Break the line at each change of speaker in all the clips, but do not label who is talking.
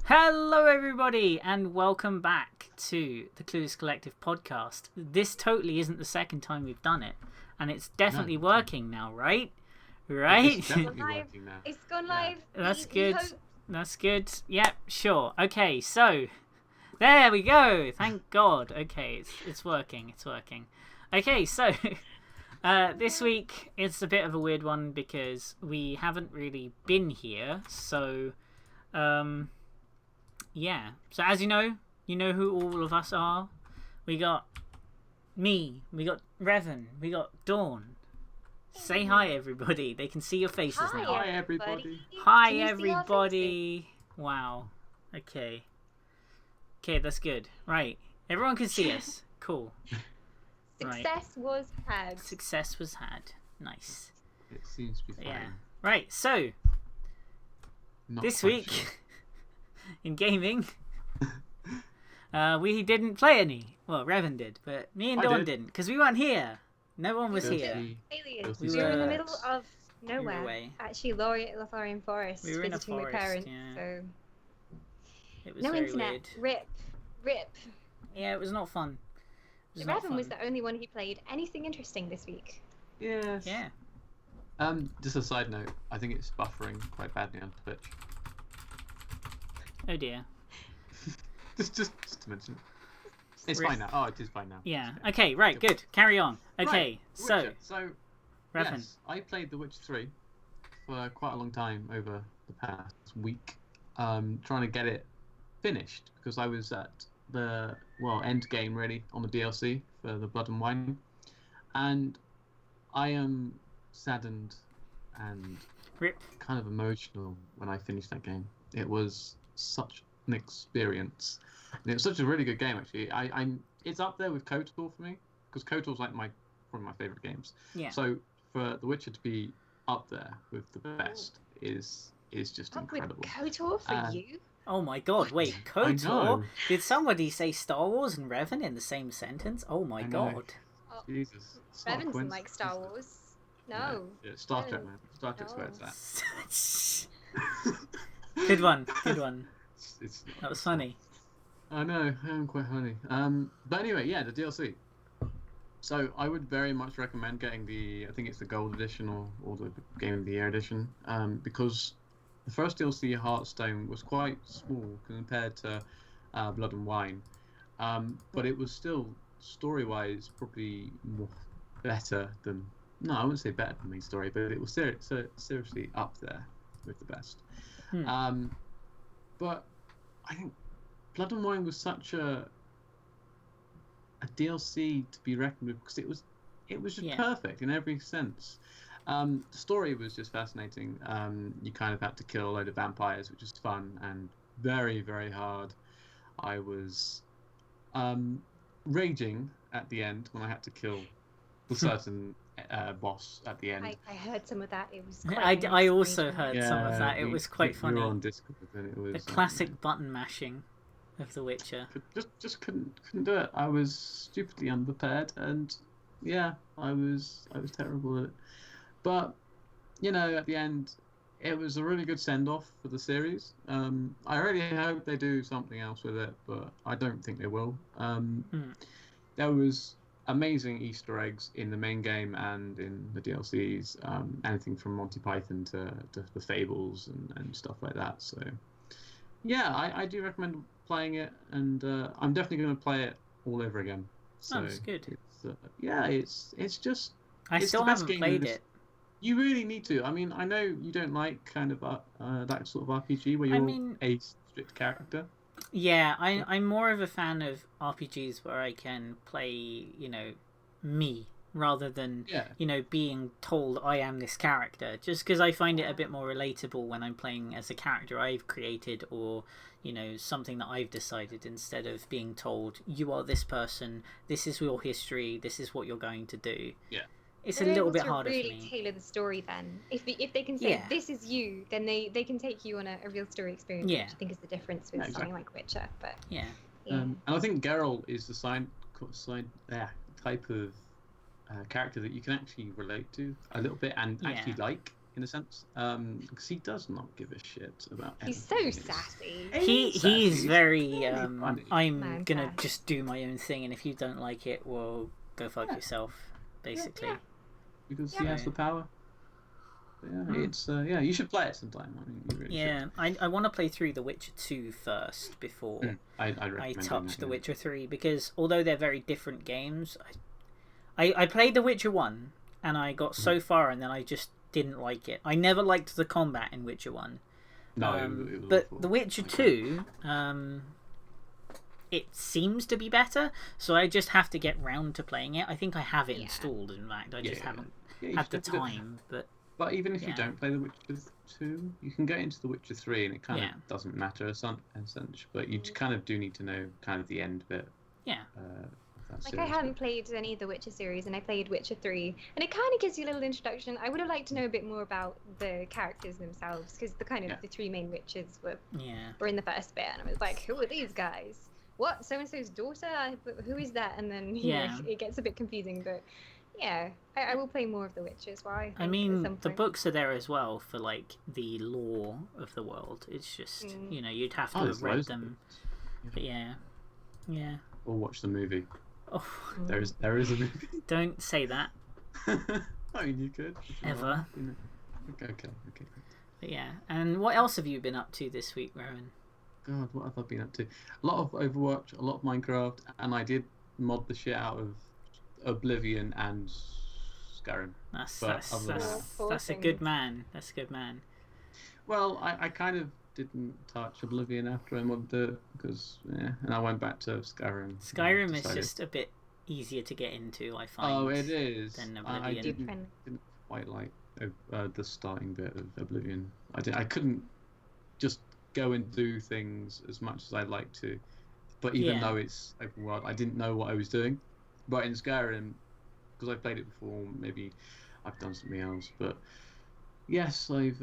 Hello everybody and welcome back to the Clueless Collective podcast. This totally isn't the second time we've done it, and it's definitely working now, right? Right?
It's definitely working now.
It's gone live.
That's good. That's good. Yep, sure. Okay, so there we go. Thank God. Okay, it's working. It's working. Okay, so this week it's a bit of a weird one because we haven't really been here. So, yeah. So as you know who all of us are. We got me. We got Revan. We got Dawn. Say hi, everybody. They can see your faces now.
Hi, everybody.
Hi, everybody. Wow. Okay. Okay, that's good. Right. Everyone can see us. Cool.
Success was had.
Success was had. Nice.
It seems to be fine.
Yeah. Right, so
Not
this
quite
week
sure.
in gaming, we didn't play any. Well, Revan did, but me and
I
Dawn
did.
didn't because we weren't here. No one was
Guilty.
here.
Aliens.
We
We were in the
were-
middle of
We were
nowhere.
away.
Actually, Lothlorien Forest,
We were in a
visiting
forest,
my parents.
yeah.
So
It was
no
very
internet.
weird.
Rip.
Yeah, it was not fun. It was
Revan
not
was
fun.
the only one who played anything interesting this week.
Yes.
Yeah.
Just a side note. I think it's buffering quite badly on Twitch.
Oh dear.
just to mention. It's
Rip.
fine now. Oh, it is fine now.
Yeah. Okay. Right. Good. Carry on. Okay.
Right,
So,
Witcher. So
Revan.
yes, I played The Witcher 3 for quite a long time over the past week, trying to get it finished because I was at the end game really on the DLC for the Blood and Wine, and I am saddened and
Rip.
kind of emotional when I finished that game. It was such an experience, and it was such a really good game actually. It's up there with KOTOR for me because KOTOR's like one of my favorite games.
Yeah.
So for The Witcher to be up there with the best is just
Up with
incredible.
KOTOR for you?
Oh my God! Wait,
I
KOTOR?
know.
Did somebody say Star Wars and Revan in the same sentence? Oh my
I know.
God!
Oh,
Jesus. It's not a
Revan doesn't
coincidence.
like Star Wars. No.
Yeah, Star Trek,
No.
man. Star Trek's where it's at.
Good one. Good one.
It's
That was funny.
I know, I'm quite funny. But anyway, yeah, the DLC. So I would very much recommend getting I think it's the Gold Edition or the Game of the Year Edition, because the first DLC, Hearthstone, was quite small compared to Blood and Wine, but it was still story-wise probably better than. No, I wouldn't say better than the story, but it was seriously up there with the best. But I think Blood and Wine was such a DLC to be reckoned with because it was just perfect in every sense. The story was just fascinating. You kind of had to kill a load of vampires, which was fun and very, very hard. I was raging at the end when I had to kill the certain boss at the end.
I heard some of that. It was quite
I also
raging.
heard some of that. It was quite
We
funny.
were on Discord and it was
The classic button mashing of The Witcher.
just couldn't do it. I was stupidly unprepared, and yeah, I was terrible at it. But at the end, it was a really good send off for the series. I really hope they do something else with it, but I don't think they will. There was amazing Easter eggs in the main game and in the DLCs. Anything from Monty Python to the Fables and stuff like that. So yeah, I do recommend playing it, and I'm definitely going to play it all over again. So
that's good.
It's just.
I
it's
still
the best
haven't
game
played
in this-
it.
You really need to. I mean, I know you don't like kind of that sort of RPG where you're a strict character.
Yeah, I'm more of a fan of RPGs where I can play, me rather than being told I am this character. Just because I find it a bit more relatable when I'm playing as a character I've created or something that I've decided instead of being told you are this person, this is your history, this is what you're going to do.
Yeah.
It's
They're
a little
able
bit
to
harder
really
for me.
tailor the story then. If they can say this is you, then they can take you on a real story experience, which I think is the difference with something like Witcher. But
Yeah.
And I think Geralt is the type of character that you can actually relate to a little bit and actually like in a sense, because he does not give a shit about
He's
anything.
so sassy.
He's very
funny.
I'm gonna just do my own thing, and if you don't like it, well, go fuck yourself, basically.
Yeah. Because he has the power. But it's you should play it sometime. I mean, you really should.
I want to play through The Witcher 2 first before I touch The Witcher 3, because although they're very different games, I played The Witcher 1 and I got so far and then I just didn't like it. I never liked the combat in Witcher 1.
No, it was
but
awful.
The Witcher 2, it seems to be better, so I just have to get round to playing it. I think I have it installed, in fact. I just haven't had the time.
But even if you don't play The Witcher 2, you can get into The Witcher 3 and it kind of doesn't matter as such, but you kind of do need to know kind of the end bit.
Yeah.
I hadn't played any of the Witcher series, and I played Witcher 3, and it kind of gives you a little introduction. I would have liked to know a bit more about the characters themselves, because the three main witches were in the first bit, and I was like, who are these guys? What? So-and-so's daughter? Who is that? And then it gets a bit confusing, but yeah, I will play more of the Witches. I mean,
the books are there as well for like the lore of the world. It's just you'd have to have read them. But yeah.
Or watch the movie.
Oh,
there is a movie.
Don't say that.
I mean, you could.
Ever.
Okay.
But yeah, and what else have you been up to this week, Rowan?
God, what have I been up to? A lot of Overwatch, a lot of Minecraft, and I did mod the shit out of Oblivion and Skyrim.
That's a good man. That's a good man.
Well, I kind of didn't touch Oblivion after I modded it because and I went back to Skyrim.
Skyrim is just a bit easier to get into, I find.
Oh, it is.
Than
I
Oblivion.
didn't quite like the starting bit of Oblivion. I couldn't just go and do things as much as I'd like to, but even though it's open world, I didn't know what I was doing. But in Skyrim, because I've played it before, maybe I've done something else. But yes, I've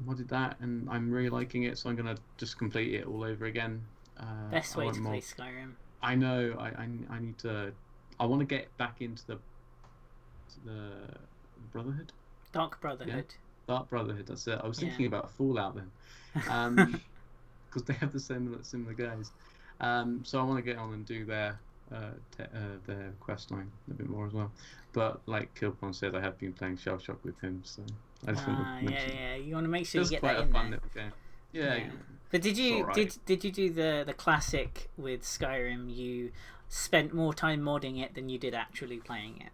modded that, and I'm really liking it. So I'm gonna just complete it all over again.
Best way to play Skyrim.
I know. I need to. I want to get back into the Brotherhood.
Dark Brotherhood.
Yeah. Dark Brotherhood. That's it. I was thinking about Fallout then, because they have the similar guys. So I want to get on and do their quest line a bit more as well. But like Kilpon said, I have been playing Shell Shock with him, so I just want to mention.
You want to make sure you get
quite
that
a
in
fun
there.
little game. Yeah.
But did you do the classic with Skyrim? You spent more time modding it than you did actually playing it.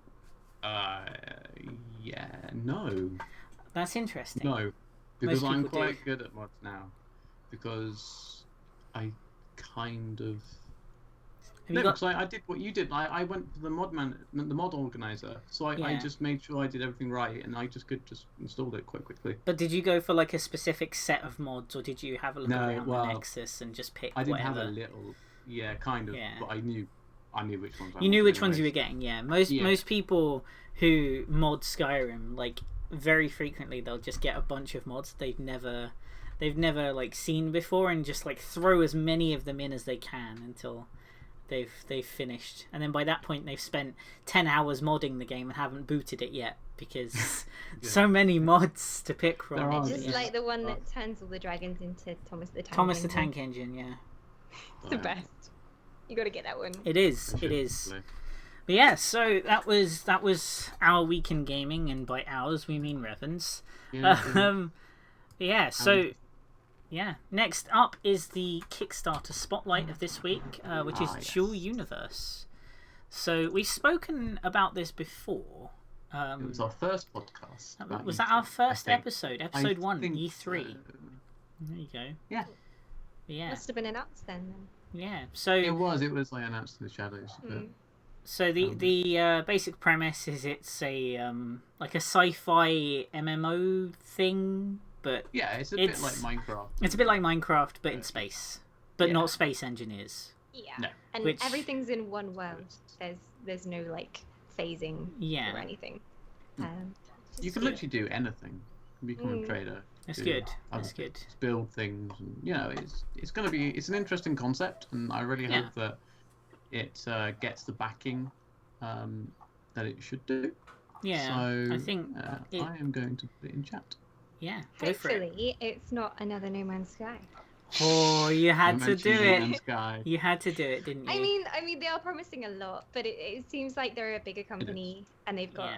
No.
That's interesting.
No, because I'm quite good at mods now, because I kind of. Because I did what you did. I went for the mod organizer. So I just made sure I did everything right, and I just could just install it quite quickly.
But did you go for like a specific set of mods, or did you have a look around the Nexus and just pick?
I didn't
whatever?
have a little, kind of. Yeah. But I knew which ones.
You knew which ones you were getting. Yeah, most people who mod Skyrim, like very frequently, they'll just get a bunch of mods they've never like seen before, and just like throw as many of them in as they can until they've finished, and then by that point they've spent 10 hours modding the game and haven't booted it yet because so many mods to pick from.
Just like the one that turns all the dragons into Thomas the
Tank Engine. Yeah,
it's the best. You got to get that one.
It is. But yeah, so that was our week in gaming, and by ours we mean Revan's. Yeah, next up is the Kickstarter spotlight of this week, which is Dual Universe. So we've spoken about this before.
It was our first podcast.
Was that our first episode? Episode 1, E3. So. There you go.
Yeah.
Must have been announced then.
Yeah. So
it was like announced in the shadows.
So the basic premise is it's a like a sci-fi MMO thing. But
it's a bit like Minecraft.
It's a bit like Minecraft, but in space, but not space engineers.
Yeah, no. And everything's in one world. There's no like phasing or anything.
You can literally do anything. Become a trader.
That's good. That's good.
Build things, and it's an interesting concept, and I really hope that it gets the backing that it should do.
Yeah,
so
I think
I am going to put it in chat.
Yeah, go for it.
Hopefully, it's not another No Man's Sky.
Oh, you had to do it.
Sky.
You had to do it, didn't you?
I mean, they are promising a lot, but it seems like they're a bigger company and they've got,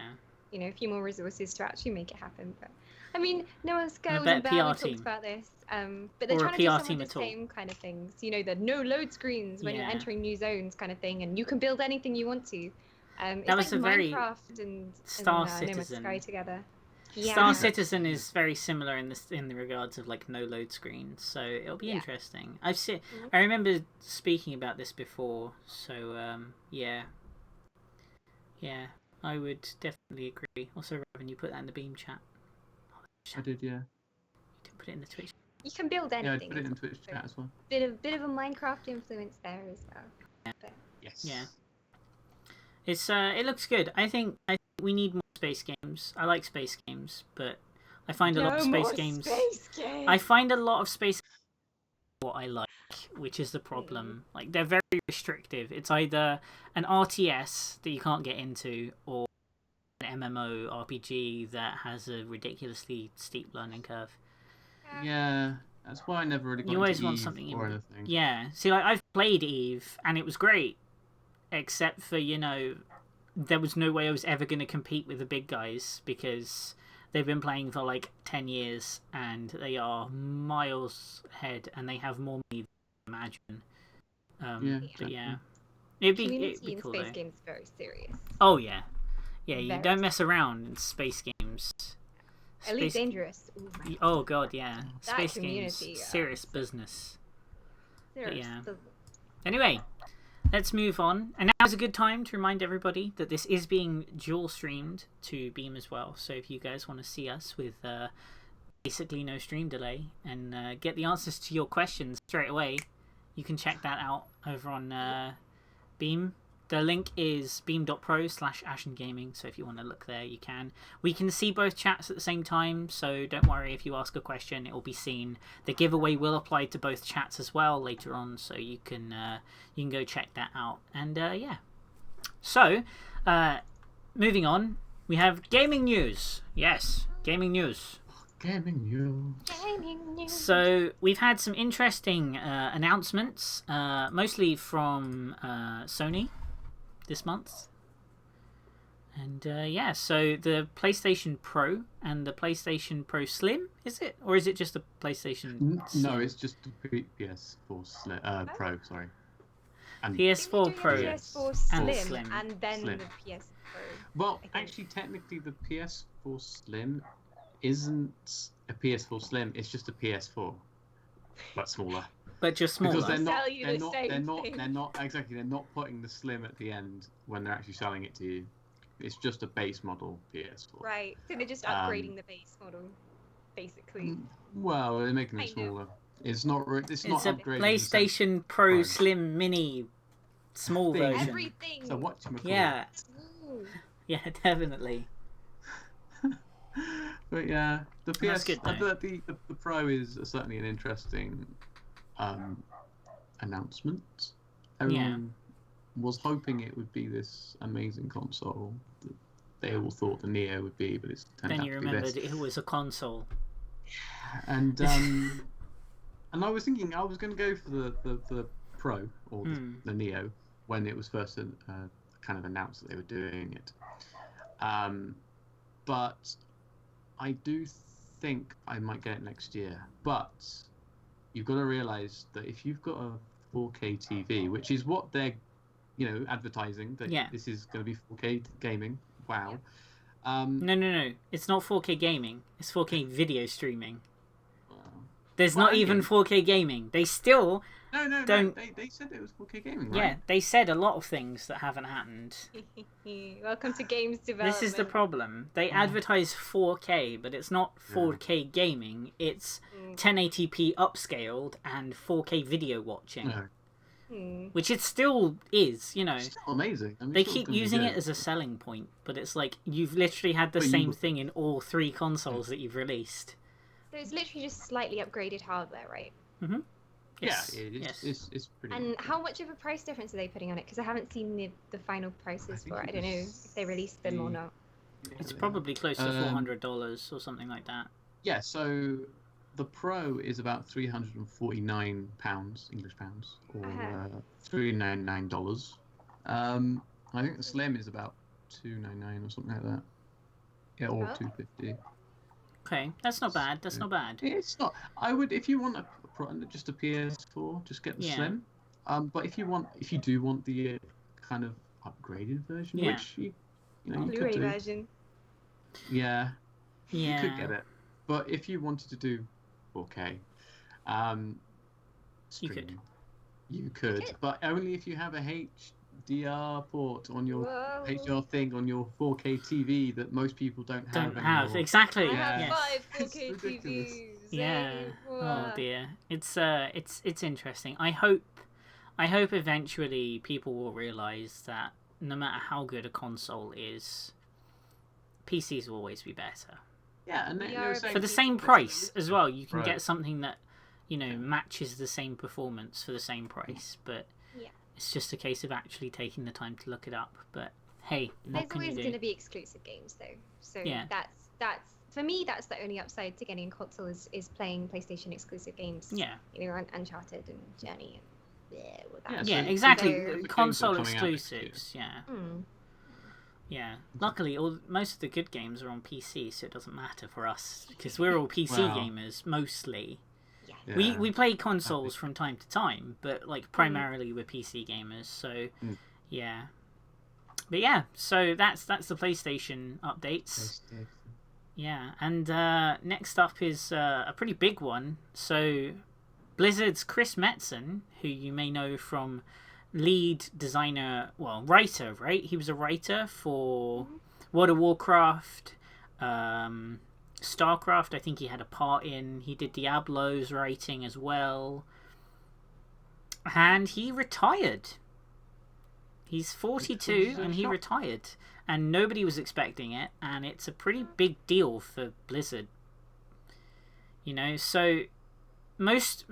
a few more resources to actually make it happen. But I mean, No Man's Sky wasn't bad. We talked about this. But they're trying to do some of the same kind of things. You know, the no load screens when you're entering new zones kind of thing, and you can build anything you want to. That was like Minecraft and
Star
No Man's Sky together.
Yeah. Star Citizen is very similar in the regards of like no load screens, so it'll be interesting. I remember speaking about this before, so yeah, I would definitely agree. Also, Robin, you put that in the Beam chat.
I did, yeah.
You didn't put it in the Twitch.
You can build anything.
Yeah, I put it in Twitch chat as well.
Bit of a Minecraft influence there as well.
Yeah. Yes. Yeah. It's it looks good. I think we need more space games. I like space games, but I find a lot of space games. I find a lot of space games what I like, which is the problem. Like they're very restrictive. It's either an RTS that you can't get into, or an MMO RPG that has a ridiculously steep learning curve.
Yeah, that's why I never really got
You always
into
want
Eve
something
or anything.
Yeah, see, like I've played Eve and it was great, except for there was no way I was ever going to compete with the big guys because they've been playing for like 10 years and they are miles ahead and they have more money than I imagine. But yeah, it'd be cool.
Space games very serious.
Oh yeah, you don't mess around in space games.
Elite Dangerous.
Ooh, oh god, yeah. Space games, serious business.
Serious.
Anyway, let's move on. And now's a good time to remind everybody that this is being dual streamed to Beam as well. So if you guys want to see us with basically no stream delay and get the answers to your questions straight away, you can check that out over on Beam. The link is beam.pro/ashengaming, so if you want to look there, you can. We can see both chats at the same time, so don't worry if you ask a question, it will be seen. The giveaway will apply to both chats as well later on, so you can go check that out. And yeah. So, moving on, we have gaming news. Yes, gaming news.
Gaming news.
So we've had some interesting announcements, mostly from Sony this month. And yeah, so the PlayStation Pro and the PlayStation Pro Slim, is it? Or is it just the PlayStation Slim?
No, it's just the PS4 Slim, Pro, sorry.
And PS4 Pro
PS4 Slim and then
Slim.
The PS Pro.
Well, actually, technically, the PS4 Slim isn't a PS4 Slim, it's just a PS4, but smaller.
But just smaller.
Because they're not putting the Slim at the end when they're actually selling it to you. It's just a base model PS4.
Right. So they're just upgrading the base model, basically.
Well, they're making it smaller. It's not. It's not
a
upgrading.
PlayStation Pro Slim Mini, small version.
Everything.
So what you
Yeah. Yeah, definitely.
But yeah, the PS, the Pro is certainly an interesting announcement. Everyone was hoping it would be this amazing console that they all thought the Neo would be, but it's turned out to be this.
Then you remembered it was a console.
And and I was thinking I was going to go for the Pro or the Neo when it was first kind of announced that they were doing it. But I do think I might get it next year. But you've got to realise that if you've got a 4K TV, which is what they're, advertising, that this is going to be 4K gaming. Wow.
No. It's not 4K gaming. It's 4K video streaming. There's not even 4K gaming. They still don't.
They said it was 4K gaming, right?
Yeah, they said a lot of things that haven't happened.
Welcome to games development.
This is the problem. They advertise 4K, but it's not 4K gaming. It's 1080p upscaled and 4K video watching. Which it still is,
It's still amazing. I mean,
they keep using it as a selling point, but it's like you've literally had the same thing in all three consoles that you've released.
So it's literally just slightly upgraded hardware, right?
Mm-hmm.
Yes. Yeah, it's pretty.
And how much of a price difference are they putting on it? Because I haven't seen the final prices for it. I don't know if they released them or not.
It's probably close to $400 or something like that.
Yeah, so the Pro is about £349 English pounds, or $399. I think the Slim is about $299 or something like that. Yeah, or $250.
Okay, that's not bad. That's not bad.
It's not. I would, if you want just a PS4, just get the Slim. But if you do want the kind of upgraded version, which you
Blu-ray version.
Yeah, you could get it. But if you wanted to do 4K, streaming, you could, but only if you have a HDR port on your HDR thing on your 4K TV that most people don't have.
Exactly.
I have 5 4K TVs.
Yeah. Oh dear. It's interesting. I hope eventually people will realize that no matter how good a console is, PCs will always be better.
Yeah, and
for the same price as well, you can get something that matches the same performance for the same price, but it's just a case of actually taking the time to look it up. But hey,
there's always going to be exclusive games though, so that's for me, that's the only upside to getting a console is playing PlayStation exclusive games. Uncharted and Journey and
exactly. Console exclusives. Yeah, luckily most of the good games are on PC, so it doesn't matter for us because we're all PC gamers mostly. We play consoles from time to time, but primarily we're PC gamers. So but so that's the PlayStation updates. Yeah, and next up is a pretty big one. So Blizzard's Chris Metzen, who you may know from lead designer, writer, right? He was a writer for World of Warcraft, StarCraft. I think he had a part in. He did Diablo's writing as well, and he retired. He's 42 and he retired, and nobody was expecting it, and it's a pretty big deal for Blizzard. So most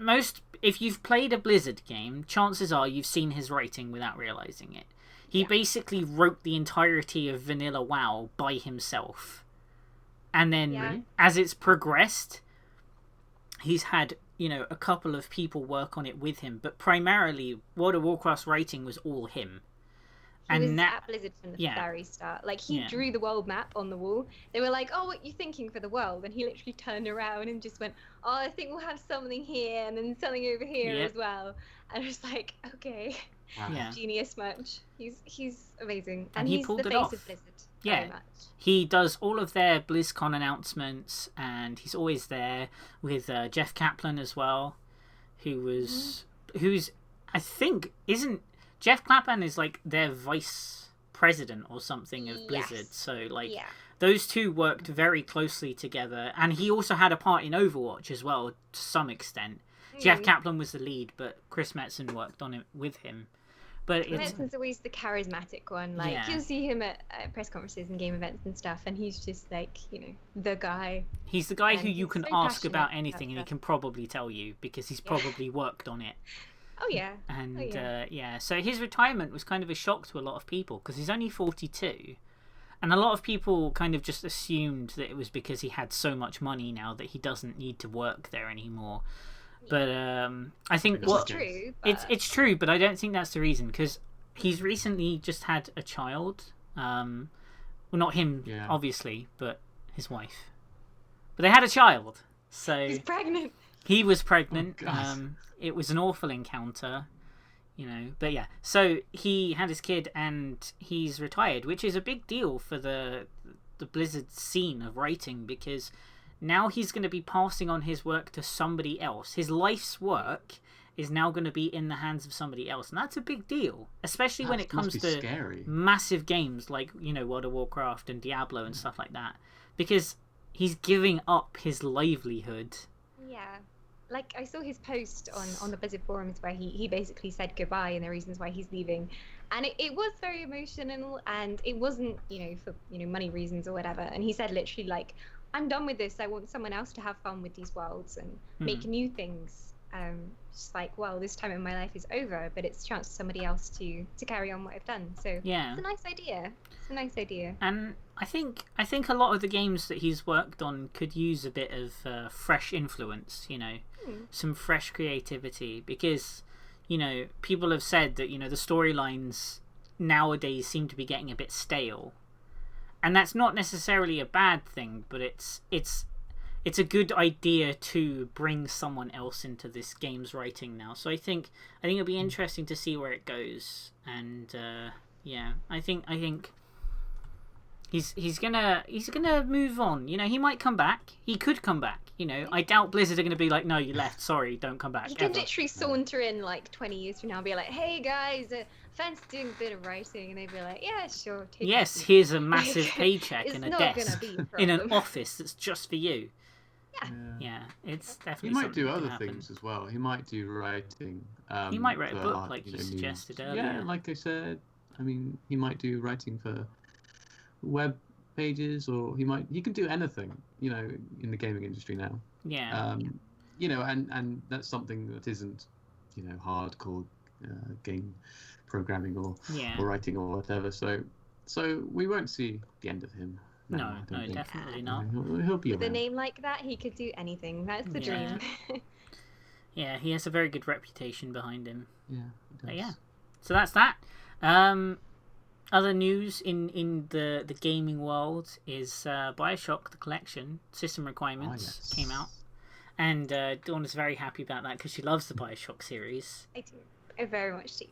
if you've played a Blizzard game, chances are you've seen his writing without realizing it. He basically wrote the entirety of Vanilla WoW by himself. And then as it's progressed, he's had, a couple of people work on it with him, but primarily World of Warcraft's writing was all him.
He was at Blizzard from the very start. He drew the world map on the wall. They were like, "Oh, what are you thinking for the world?" And he literally turned around and just went, "Oh, I think we'll have something here and then something over here as well." And I was like, "Okay, genius much." He's amazing, and
he
he's
pulled
the
it
face
off.
of Blizzard. Very much.
He does all of their BlizzCon announcements, and he's always there with Jeff Kaplan as well, who's I think isn't. Jeff Kaplan is their vice president or something of Blizzard. So those two worked very closely together, and he also had a part in Overwatch as well to some extent. Jeff Kaplan was the lead, but Chris Metzen worked on it with him. But
Metzen's always the charismatic one. You'll see him at press conferences and game events and stuff, and he's just the guy.
He's the guy who you can ask about anything, and he can probably tell you because he's probably worked on it.
Oh yeah.
And so his retirement was kind of a shock to a lot of people because he's only 42, and a lot of people kind of just assumed that it was because he had so much money now that he doesn't need to work there anymore. But I think it's true, but I don't think that's the reason because he's recently just had a child. Well, not him, obviously, but his wife. But they had a child, so
he's pregnant.
He was pregnant. It was an awful encounter, But so he had his kid and he's retired, which is a big deal for the Blizzard scene of writing because now he's going to be passing on his work to somebody else. His life's work is now going to be in the hands of somebody else, and that's a big deal, especially when it comes to massive games like World of Warcraft and Diablo and stuff like that, because he's giving up his livelihood.
Yeah. I saw his post on the Blizzard forums where he basically said goodbye and the reasons why he's leaving. And it was very emotional, and it wasn't, for, money reasons or whatever. And he said literally, I'm done with this. I want someone else to have fun with these worlds and make new things. Just like, well, this time in my life is over, but it's a chance for somebody else to carry on what I've done. So
yeah,
it's a nice idea. It's a nice idea.
And I think a lot of the games that he's worked on could use a bit of fresh influence, some fresh creativity, because people have said that the storylines nowadays seem to be getting a bit stale, and that's not necessarily a bad thing, but it's a good idea to bring someone else into this game's writing now. So I think it'll be interesting to see where it goes, and I think he's gonna move on. He might come back. He could come back. I doubt Blizzard are gonna be like, no, you left. Sorry, don't come back.
He can literally saunter in like 20 years from now and be like, hey guys, fan's doing a bit of writing, and they'd be like, yeah, sure.
Yes, here's a massive paycheck and a desk in an office that's just for you. Yeah, it's definitely.
He might do other things as well. He might do writing.
He might write a book, like you suggested earlier.
Yeah, like I said, I mean, he might do writing for web pages, or he can do anything, in the gaming industry now.
Yeah.
And that's something that isn't, hardcore game programming or writing or whatever. So we won't see the end of him.
No, definitely not.
He'll be
with a name like that, he could do anything. That's the dream.
Yeah, he has a very good reputation behind him.
Yeah, he does.
Yeah. So that's that. Other news in the gaming world is Bioshock, the collection, system requirements came out. And Dawn is very happy about that because she loves the Bioshock series.
I do. I very much do.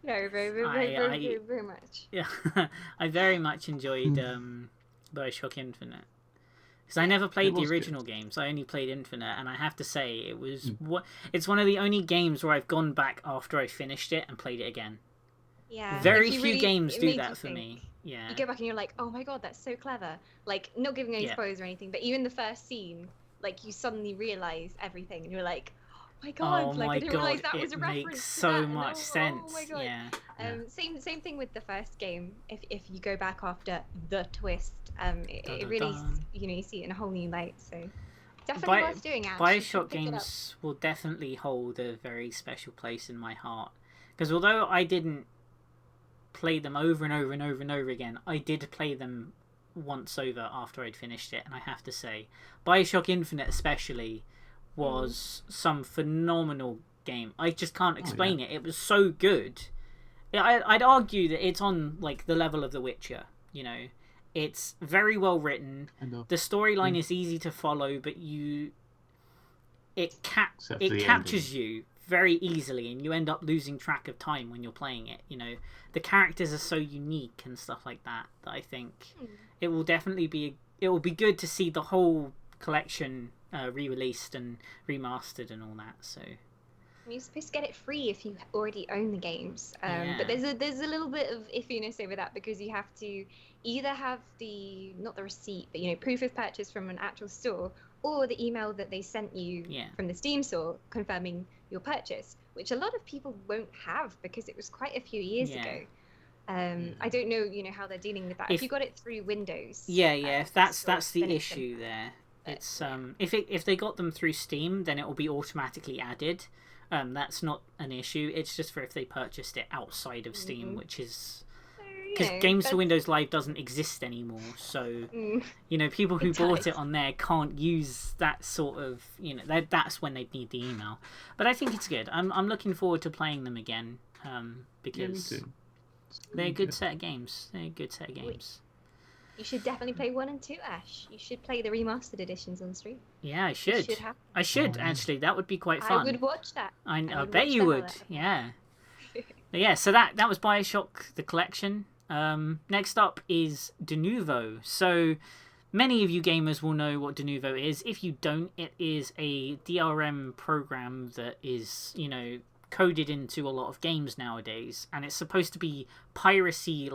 Very, very much.
Yeah, I very much enjoyed Bioshock Infinite. Because I never played the original games. I only played Infinite, and I have to say, it was it's one of the only games where I've gone back after I finished it and played it again.
Yeah.
Very few games do that for me. Yeah.
You go back and you're like, oh my god, that's so clever. Like, not giving any spoilers or anything, but even the first scene, like, you suddenly realise everything, and you're like, oh my god, I didn't realise that was a reference
makes
to
so
that.
much sense.
Oh my god.
Yeah.
Same thing with the first game. If you go back after the twist, it really, you see it in a whole new light. So definitely worth doing.
Bioshock games will definitely hold a very special place in my heart, because although I didn't play them over and over and over and over again, I did play them once over after I'd finished it, and I have to say, Bioshock Infinite especially was some phenomenal game. I just can't explain it. It was so good. I'd argue that it's on like the level of The Witcher. It's very well written. The storyline is easy to follow, but it captures you very easily, and you end up losing track of time when you're playing it. The characters are so unique and stuff like that I think it will definitely be good to see the whole collection re-released and remastered and all that. So
you're supposed to get it free if you already own the games, but there's a little bit of iffiness over that, because you have to either have not the receipt, but proof of purchase from an actual store, or the email that they sent you from the Steam store confirming your purchase, which a lot of people won't have because it was quite a few years ago. I don't know, how they're dealing with that. If you got it through Windows,
if that's the issue there. It's if they got them through Steam, then it will be automatically added. That's not an issue. It's just for if they purchased it outside of Steam, which is because Games for Windows Live doesn't exist anymore. So people who bought it on there can't use that sort of that's when they'd need the email. But I think it's good. I'm looking forward to playing them again because they're a good set of games. You
should definitely play 1 and 2, Ash. You should play the remastered editions on stream.
Yeah, I should. I should actually. That would be quite fun.
I would watch that.
I bet you would. Yeah. But yeah. So that was Bioshock the collection. Next up is Denuvo. So many of you gamers will know what Denuvo is. If you don't, it is a DRM program that is coded into a lot of games nowadays, and it's supposed to be piracy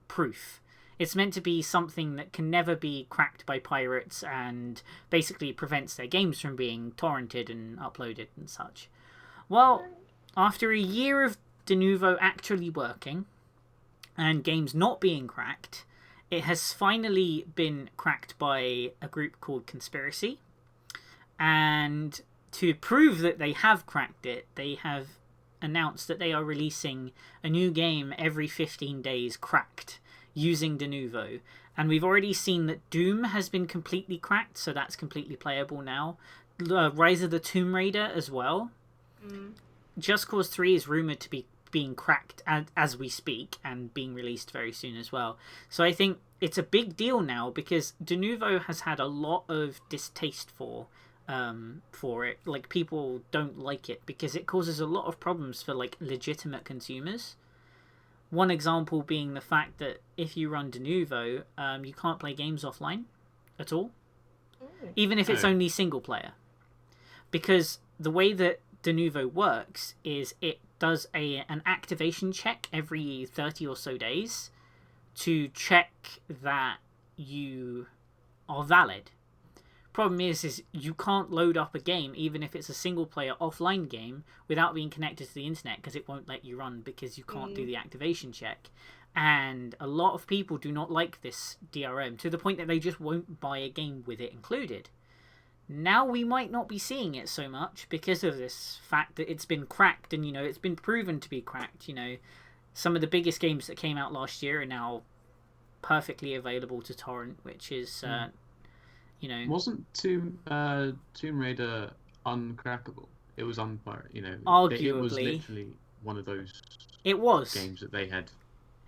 proof. It's meant to be something that can never be cracked by pirates and basically prevents their games from being torrented and uploaded and such. Well, after a year of Denuvo actually working and games not being cracked, it has finally been cracked by a group called Conspiracy. And to prove that they have cracked it, they have announced that they are releasing a new game every 15 days cracked using Denuvo. And we've already seen that Doom has been completely cracked, so that's completely playable now. Rise of the Tomb Raider as well. Just Cause 3 is rumoured to be being cracked as we speak, and being released very soon as well. So I think it's a big deal now, because Denuvo has had a lot of distaste for it. Like, people don't like it because it causes a lot of problems for like legitimate consumers. One example being the fact that if you run Denuvo, you can't play games offline at all, even if it's only single player, because the way that Denuvo works is it does an activation check every 30 or so days to check that you are valid. Problem is you can't load up a game, even if it's a single player offline game, without being connected to the internet, because it won't let you run because you can't do the activation check. And a lot of people do not like this DRM, to the point that they just won't buy a game with it included. Now we might not be seeing it so much because of this fact that it's been cracked, and it's been proven to be cracked. Some of the biggest games that came out last year are now perfectly available to torrent, which is
wasn't Tomb Raider uncrackable? It was
arguably,
it was literally one of those games that they had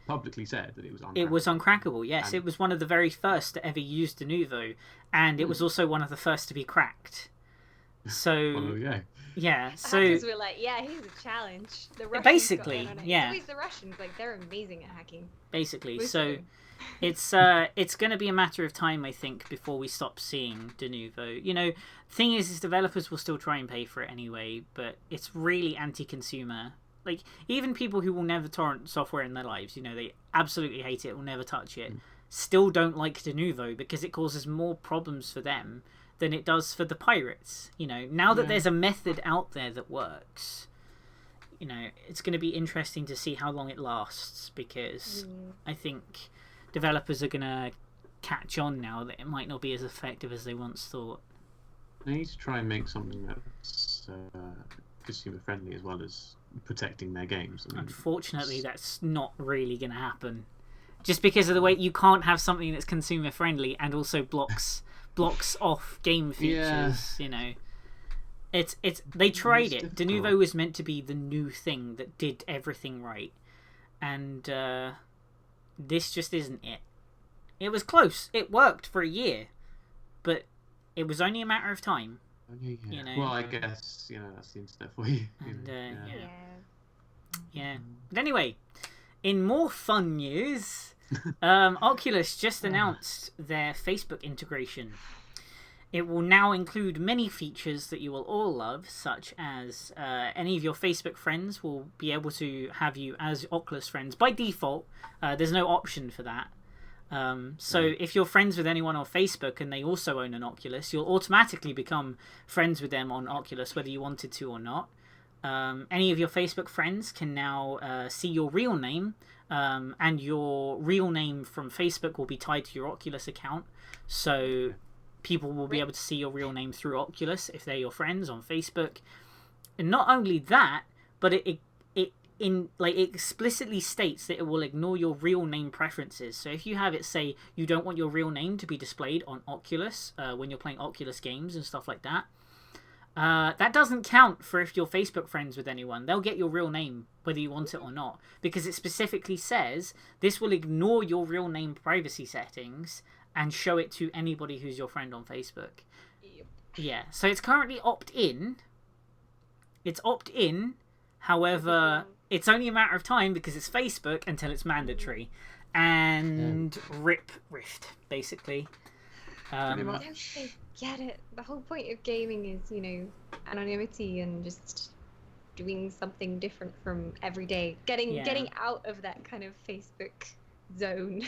publicly said that it was uncrackable.
It was uncrackable, yes. It was one of the very first to ever use Denuvo, and it was also one of the first to be cracked. So,
well, there we go.
Yeah, so
hackers were like, yeah, here's a challenge. The Russians
basically, yeah.
It's always the Russians, like, they're amazing at hacking.
Basically, so it's going to be a matter of time, I think, before we stop seeing Denuvo. Thing is developers will still try and pay for it anyway, but it's really anti-consumer. Like, even people who will never torrent software in their lives, they absolutely hate it, will never touch it, still don't like Denuvo because it causes more problems for them than it does for the pirates. Now that there's a method out there that works, it's going to be interesting to see how long it lasts, because I think developers are going to catch on now that it might not be as effective as they once thought.
They need to try and make something that's consumer friendly as well as protecting their games.
Unfortunately, that's not really going to happen, just because of the way you can't have something that's consumer friendly and also blocks off game features. It's they tried it. Denuvo was meant to be the new thing that did everything right, and this just isn't it. It was close. It worked for a year, but it was only a matter of time.
Well, I guess that's the internet for you.
Yeah. But anyway, in more fun news, Oculus just announced their Facebook integration. It will now include many features that you will all love, such as any of your Facebook friends will be able to have you as Oculus friends by default. There's no option for that. So if you're friends with anyone on Facebook and they also own an Oculus, you'll automatically become friends with them on Oculus, whether you wanted to or not. Any of your Facebook friends can now see your real name, and your real name from Facebook will be tied to your Oculus account. So people will be able to see your real name through Oculus if they're your friends on Facebook. And not only that, but it explicitly states that it will ignore your real name preferences. So if you have it say you don't want your real name to be displayed on Oculus when you're playing Oculus games and stuff like that, that doesn't count for if you're Facebook friends with anyone. They'll get your real name whether you want it or not, because it specifically says this will ignore your real name privacy settings and show it to anybody who's your friend on Facebook.
Yep.
Yeah, so it's currently opt-in. It's opt-in, however, it's only a matter of time because it's Facebook until it's mandatory. And rip Rift, basically.
I don't get it. The whole point of gaming is, anonymity and just doing something different from every day. Getting out of that kind of Facebook zone.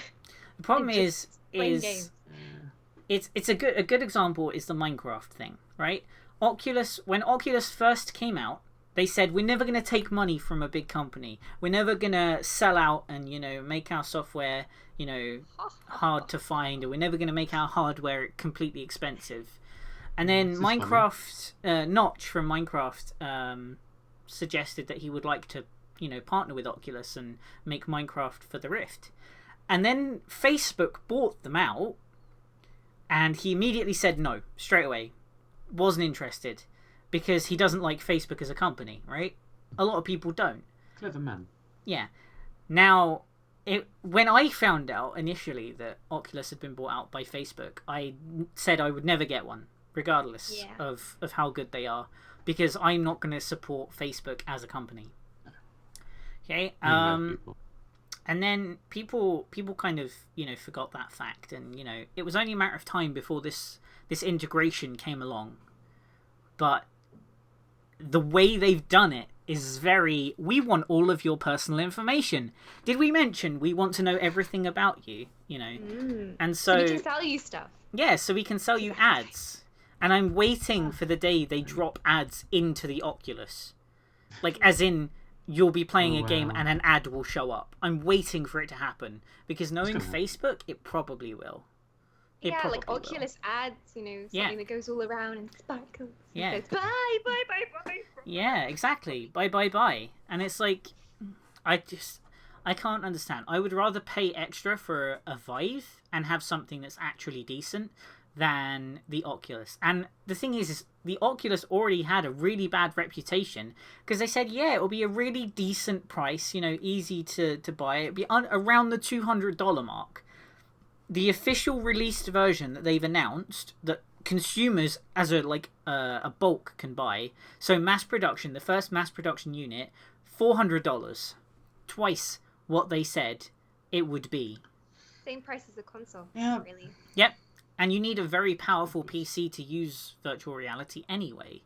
The problem is it's a good example is the Minecraft thing, right? When Oculus first came out, they said we're never going to take money from a big company. We're never going to sell out and make our software hard to find, or we're never going to make our hardware completely expensive. And then Minecraft, Notch from Minecraft, suggested that he would like to, partner with Oculus and make Minecraft for the Rift. And then Facebook bought them out, and he immediately said no, straight away. Wasn't interested, because he doesn't like Facebook as a company, right? A lot of people don't.
Clever man.
Yeah. Now, when I found out initially that Oculus had been bought out by Facebook, I said I would never get one, regardless of how good they are, because I'm not going to support Facebook as a company. Okay. And then people kind of forgot that fact, and it was only a matter of time before this integration came along. But the way they've done it is we want all of your personal information. Did we mention we want to know everything about you? And so
we can sell you stuff.
Yeah, so we can sell you ads. And I'm waiting for the day they drop ads into the Oculus, like as in you'll be playing a game and an ad will show up. I'm waiting for it to happen, because knowing Facebook, it probably will.
Like Oculus ads, something that goes all around and sparkles. Yeah. And says, bye.
Yeah, exactly. Bye. And it's like, I can't understand. I would rather pay extra for a Vive and have something that's actually decent than the Oculus. And the thing is the Oculus already had a really bad reputation, because they said, it will be a really decent price, easy to buy. It'll be around the $200 mark. The official released version that they've announced that consumers as a bulk can buy, so mass production, the first mass production unit, $400, twice what they said it would be.
Same price as a console.
Yeah.
Really.
Yep. And you need a very powerful PC to use virtual reality anyway.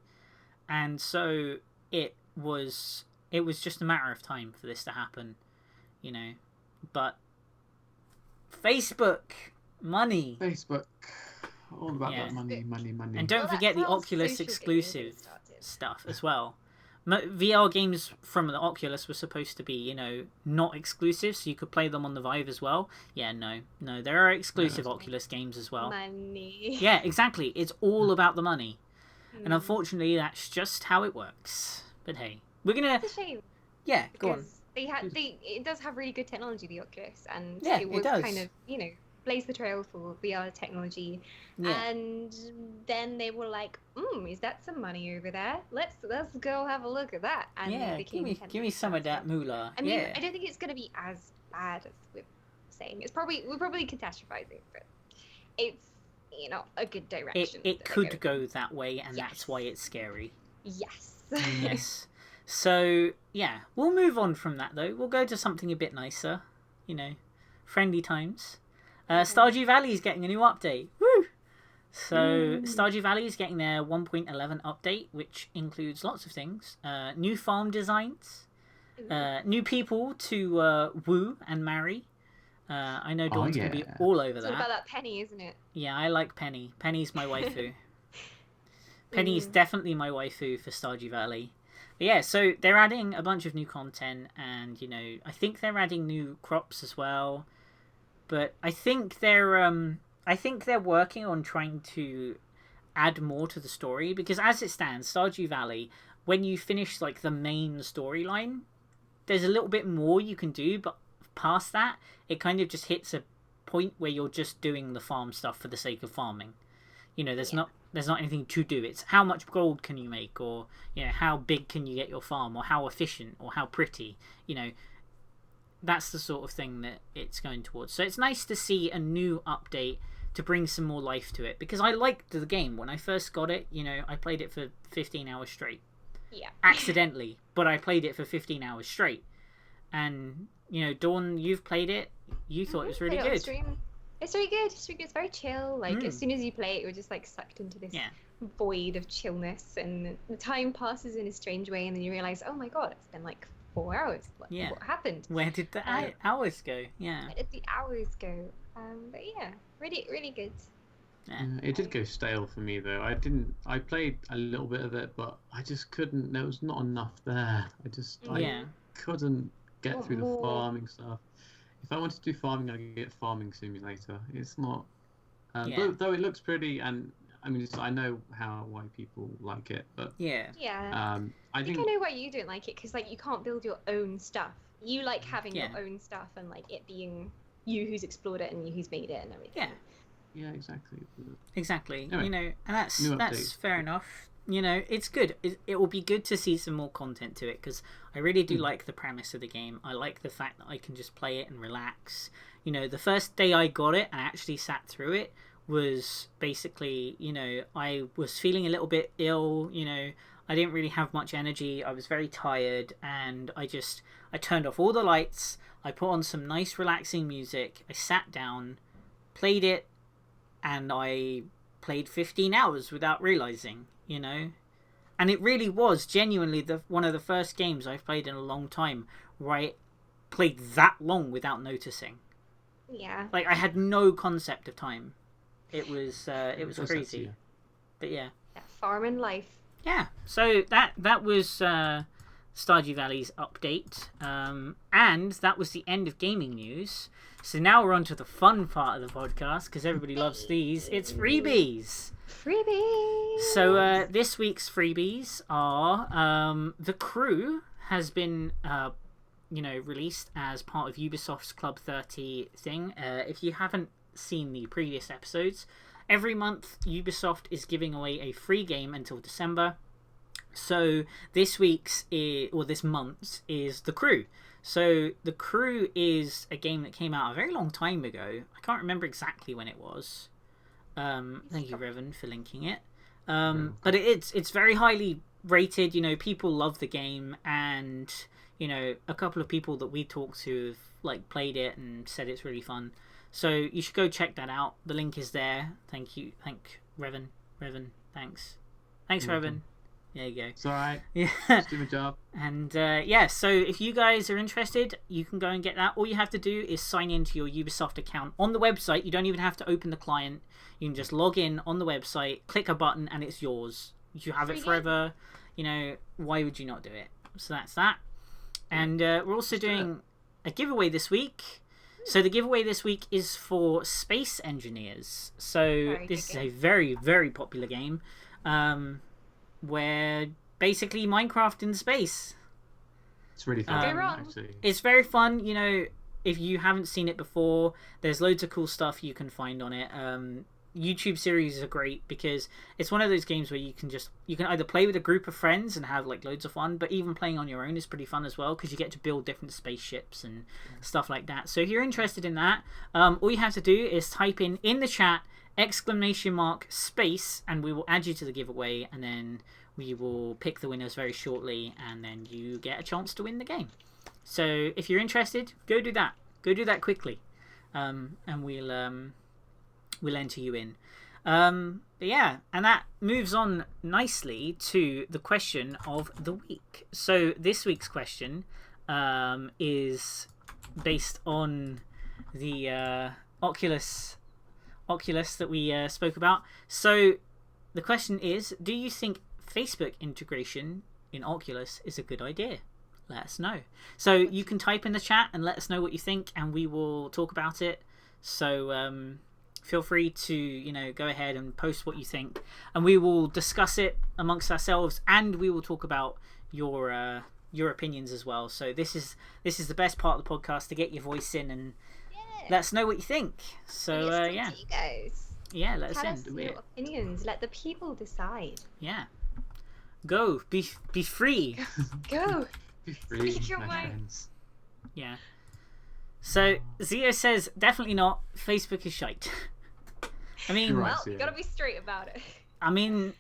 And so it was just a matter of time for this to happen, But Facebook, money.
Facebook, all about that money.
And don't forget the Oculus exclusive stuff as well. VR games from the Oculus were supposed to be, not exclusive, so you could play them on the Vive as well. Yeah, no, there are exclusive Oculus games as well.
Money.
Yeah, exactly. It's all about the money. And unfortunately, that's just how it works. But hey, we're gonna...
It's a shame.
Yeah, go on.
It does have really good technology, the Oculus, and
it does.
kind of, blazed the trail for VR technology. Yeah. And then they were like, is that some money over there? Let's go have a look at that. And
give me some of that moolah.
I mean, I don't think it's going to be as bad as we're saying. We're probably catastrophizing, but it's a good direction.
It could go that way, and that's why it's scary.
Yes.
Yes. So yeah, we'll move on from that though. We'll go to something a bit nicer, friendly times. Stardew Valley is getting a new update. Woo! So Stardew Valley is getting their 1.11 update, which includes lots of things. New farm designs, new people to woo and marry. I know Dawn's going to be all over that.
It's all about that Penny, isn't it?
Yeah, I like Penny. Penny's my waifu. Penny's definitely my waifu for Stardew Valley. But yeah, so they're adding a bunch of new content, and I think they're adding new crops as well. But I think they're working on trying to add more to the story, because as it stands, Stardew Valley, when you finish the main storyline, there's a little bit more you can do, but past that, it kind of just hits a point where you're just doing the farm stuff for the sake of farming. There's not anything to do. It's how much gold can you make, or how big can you get your farm, or how efficient, or how pretty. That's the sort of thing that it's going towards. So it's nice to see a new update to bring some more life to it, because I liked the game when I first got it. I played it for 15 hours straight.
Yeah.
Accidentally, but I played it for 15 hours straight. And Dawn, you've played it. You thought it was really good.
It's really good. It's very chill. As soon as you play it, you're just sucked into this void of chillness, and the time passes in a strange way, and then you realize, oh my god, it's been 4 hours. What happened?
Where did the hours go? Yeah.
Where did the hours go? But yeah, really, really good.
Yeah. It did go stale for me though. I played a little bit of it, but I just couldn't. There was not enough there. I couldn't get through the farming stuff. If I wanted to do farming, I'd get Farming Simulator. It's not. Though it looks pretty, and I mean, I know why people like it, but
yeah. I think I know why you don't like it, because like you can't build your own stuff. You like having your own stuff and like it being you who's explored it and you who's made it and everything.
Yeah, exactly.
Anyway, you know, and that's fair enough. You know, it's good. It will be good to see some more content to it, because I really do like the premise of the game. I like the fact that I can just play it and relax. You know, the first day I got it and actually sat through it was basically, you know, I was feeling a little bit ill. You know, I didn't really have much energy. I was very tired, and I turned off all the lights. I put on some nice relaxing music. I sat down, played it, and I played 15 hours without realizing, you know. And it really was genuinely one of the first games I've played in a long time where I played that long without noticing.
Yeah.
Like, I had no concept of time. It was crazy. But yeah.
Farming life.
Yeah. So that was Stardew Valley's update. And that was the end of gaming news. So now we're on to the fun part of the podcast, because everybody loves these. It's freebies.
Freebies.
So this week's freebies are The Crew has been released as part of Ubisoft's Club 30 thing. If you haven't seen the previous episodes, every month Ubisoft is giving away a free game until December. So this month's is The Crew. So The Crew is a game that came out a very long time ago. I can't remember exactly when it was. Thank you, Revan, for linking it. But it's very highly rated. You know, people love the game, and you know, a couple of people that we talked to have like played it and said it's really fun. So you should go check that out. The link is there. Thank Revan. Thanks, Revan. There you go.
It's alright.
Yeah.
Just do my job.
And so if you guys are interested, you can go and get that. All you have to do is sign into your Ubisoft account on the website. You don't even have to open the client. You can just log in on the website, click a button, and it's yours. You have it forever. You know, why would you not do it? So that's that. And we're also doing a giveaway this week. So the giveaway this week is for Space Engineers. So this is a very, very popular game. Where basically Minecraft in space.
It's really fun, actually.
It's very fun. You know, if you haven't seen it before, there's loads of cool stuff you can find on it. YouTube series are great because it's one of those games where you can either play with a group of friends and have like loads of fun, but even playing on your own is pretty fun as well, because you get to build different spaceships and stuff like that. So if you're interested in that, all you have to do is type in the chat !space, and we will add you to the giveaway, and then we will pick the winners very shortly, and then you get a chance to win the game. So if you're interested, go do that quickly, and we'll enter you in. But yeah, and that moves on nicely to the question of the week. So this week's question is based on the Oculus that we spoke about. So the question is, do you think Facebook integration in Oculus is a good idea? Let us know. So you can type in the chat and let us know what you think, and we will talk about it. So feel free to go ahead and post what you think, and we will discuss it amongst ourselves, and we will talk about your opinions as well. So this is the best part of the podcast, to get your voice in and let us know what you think. So yeah,
you guys.
Yeah, let
Tell
us in.
Your opinions. Let the people decide.
Yeah. Go. Be free.
Go.
Be free.
Speak your mind.
Yeah. So Zio says definitely not. Facebook is shite. I mean,
well, you gotta be straight about it.
I mean,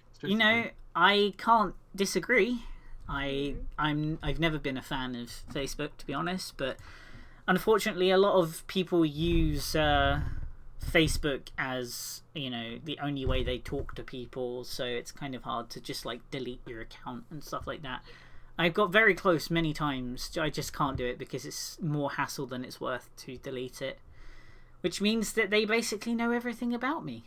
I can't disagree. I've never been a fan of Facebook, to be honest, but unfortunately a lot of people use Facebook as the only way they talk to people, so it's kind of hard to just like delete your account and stuff like that. I've got very close many times. I just can't do it because it's more hassle than it's worth to delete it, which means that they basically know everything about me.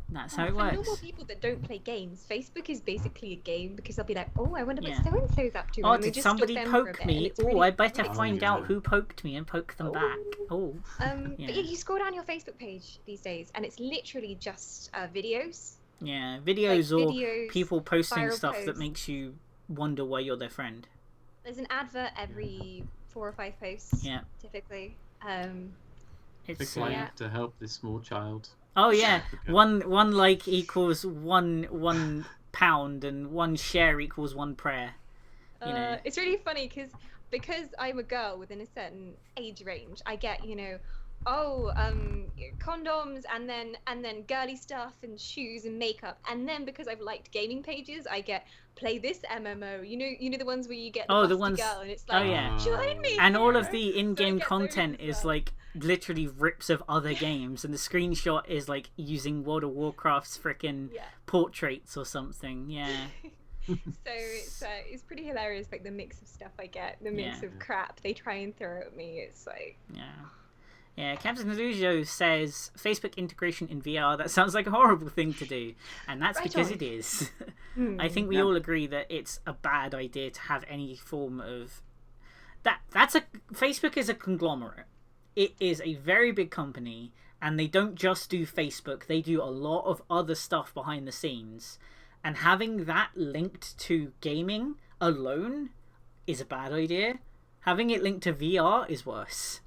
That's how it works.
For normal people that don't play games, Facebook is basically a game, because they'll be like, oh, I wonder what so-and-so's up to.
Oh, did somebody poke me? Oh, I better find out who poked me and poke them back. Oh.
But yeah, you scroll down your Facebook page these days, and it's literally just videos
Yeah, videos or
videos,
people posting stuff
posts.
that makes you wonder why you're their friend.
There's an advert every 4 or 5 posts.
Yeah.
Typically.
It's to help this small child.
Oh yeah, one like equals one pound, and one share equals one prayer. You know.
It's really funny because I'm a girl within a certain age range. I get condoms and then girly stuff and shoes and makeup, and then because I've liked gaming pages, I get play this MMO. You know the ones where you get the ones girl and it's like join me.
And all of the in-game content is like literally rips of other games, and the screenshot is like using World of Warcraft's freaking portraits or something. Yeah.
So it's pretty hilarious, like the mix of stuff I get, the mix of crap they try and throw at me. It's like
Yeah, Captain Illusio says Facebook integration in VR, that sounds like a horrible thing to do. And that's because it is. I think we all agree that it's a bad idea to have any form of Facebook is a conglomerate. It is a very big company, and they don't just do Facebook, they do a lot of other stuff behind the scenes. And having that linked to gaming alone is a bad idea. Having it linked to VR is worse.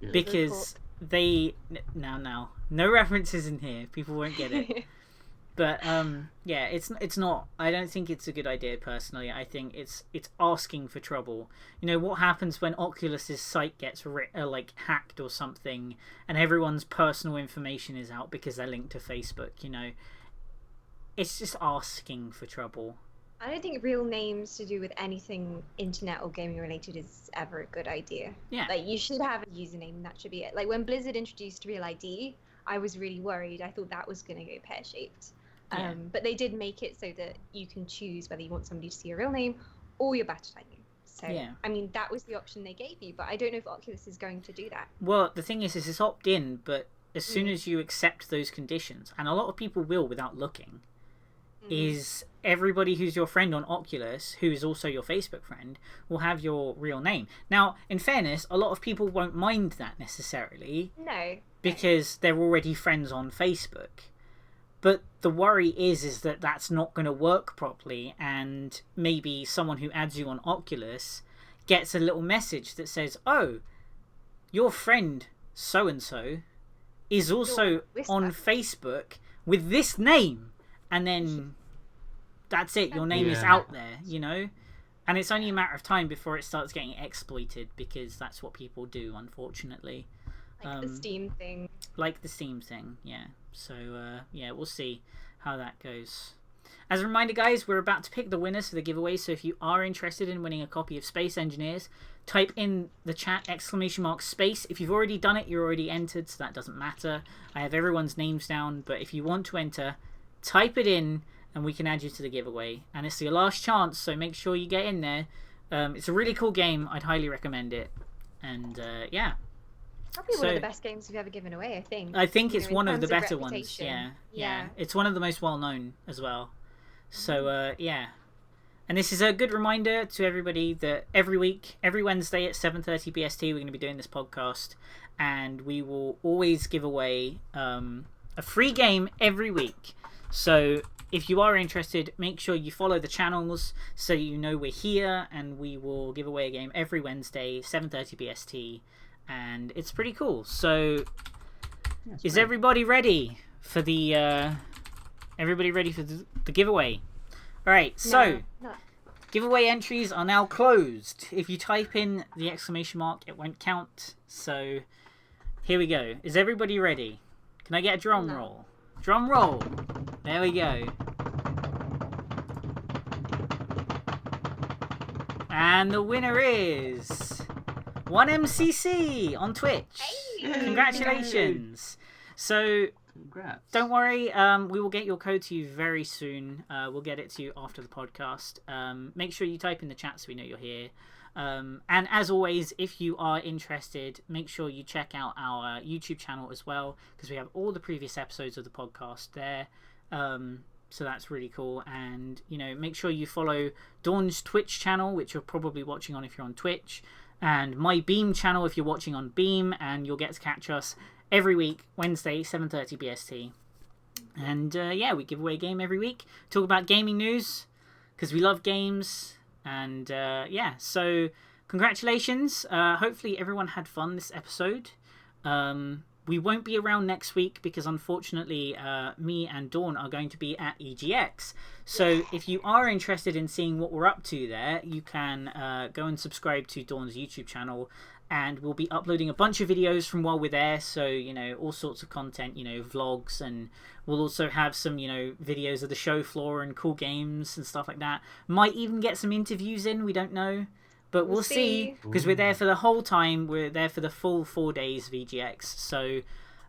Yeah. Because they... Now, no references in here. People won't get it. But, it's not... I don't think it's a good idea, personally. I think it's asking for trouble. You know, what happens when Oculus's site gets hacked or something, and everyone's personal information is out because they're linked to Facebook, you know? It's just asking for trouble.
I don't think real names to do with anything internet or gaming related is ever a good idea.
Yeah.
Like, you should have a username and that should be it. Like, when Blizzard introduced Real ID, I was really worried. I thought that was going to go pear-shaped.
Yeah.
But they did make it so that you can choose whether you want somebody to see your real name or your battle type name. So, I mean, that was the option they gave you, but I don't know if Oculus is going to do that.
Well, the thing is it's opt-in, but as soon as you accept those conditions, and a lot of people will without looking, is everybody who's your friend on Oculus, who is also your Facebook friend, will have your real name. Now, in fairness, a lot of people won't mind that necessarily.
No.
Because they're already friends on Facebook. But the worry is that that's not going to work properly, and maybe someone who adds you on Oculus gets a little message that says, oh, your friend so-and-so is also on Facebook with this name. And then that's it. Your name is out there, you know? And it's only a matter of time before it starts getting exploited, because that's what people do, unfortunately.
Like the Steam thing.
Like the Steam thing, yeah. So, we'll see how that goes. As a reminder, guys, we're about to pick the winners for the giveaway, so if you are interested in winning a copy of Space Engineers, type in the chat !space. If you've already done it, you're already entered, so that doesn't matter. I have everyone's names down, but if you want to enter, type it in and we can add you to the giveaway. And it's your last chance, so make sure you get in there. It's a really cool game. I'd highly recommend it. And
probably one of the best games we've ever given away, I think.
I think it's one of the better ones. Yeah. It's one of the most well known as well. So and this is a good reminder to everybody that every week, every Wednesday at 7:30 BST, we're going to be doing this podcast, and we will always give away a free game every week. So if you are interested, make sure you follow the channels so you know we're here, and we will give away a game every Wednesday, 7:30 BST, and it's pretty cool. So is everybody ready for the giveaway? All right, so giveaway entries are now closed. If you type in the exclamation mark, it won't count. So here we go. Is everybody ready? Can I get a drum roll? Drum roll. There we go. And the winner is 1MCC on Twitch.
Hey.
Congratulations. So
congrats.
Don't worry, we will get your code to you very soon. We'll get it to you after the podcast. Make sure you type in the chat so we know you're here. And as always, if you are interested, make sure you check out our YouTube channel as well, because we have all the previous episodes of the podcast there. So that's really cool. And, you know, make sure you follow Dawn's Twitch channel, which you're probably watching on if you're on Twitch, and my Beam channel if you're watching on Beam, and you'll get to catch us every week, Wednesday, 7:30 BST. And yeah, we give away a game every week. Talk about gaming news because we love games. And yeah, so congratulations. Hopefully everyone had fun this episode. We won't be around next week because unfortunately me and Dawn are going to be at EGX. So if you are interested in seeing what we're up to there, you can go and subscribe to Dawn's YouTube channel. And we'll be uploading a bunch of videos from while we're there. So, you know, all sorts of content, you know, vlogs. And we'll also have some, you know, videos of the show floor and cool games and stuff like that. Might even get some interviews in. We don't know. But we'll see. Because we're there for the whole time. We're there for the full 4 days of EGX. So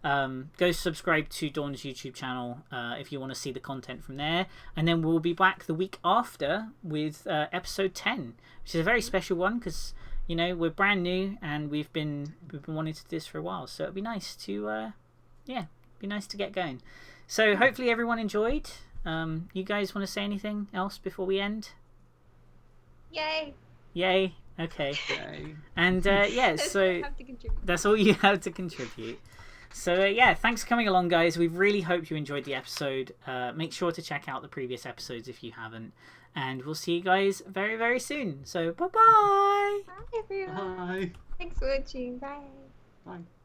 go subscribe to Dawn's YouTube channel if you want to see the content from there. And then we'll be back the week after with episode 10. Which is a very special one because... you know, we're brand new and we've been wanting to do this for a while, so it'd be nice to be nice to get going. So hopefully everyone enjoyed. You guys want to say anything else before we end?
Yay!
Okay.
Yay.
And yeah, so that's all you have to contribute. So yeah, thanks for coming along, guys. We really hope you enjoyed the episode. Make sure to check out the previous episodes if you haven't. And we'll see you guys very, very soon. So, bye-bye.
Bye, everyone.
Bye.
Thanks for watching. Bye.
Bye.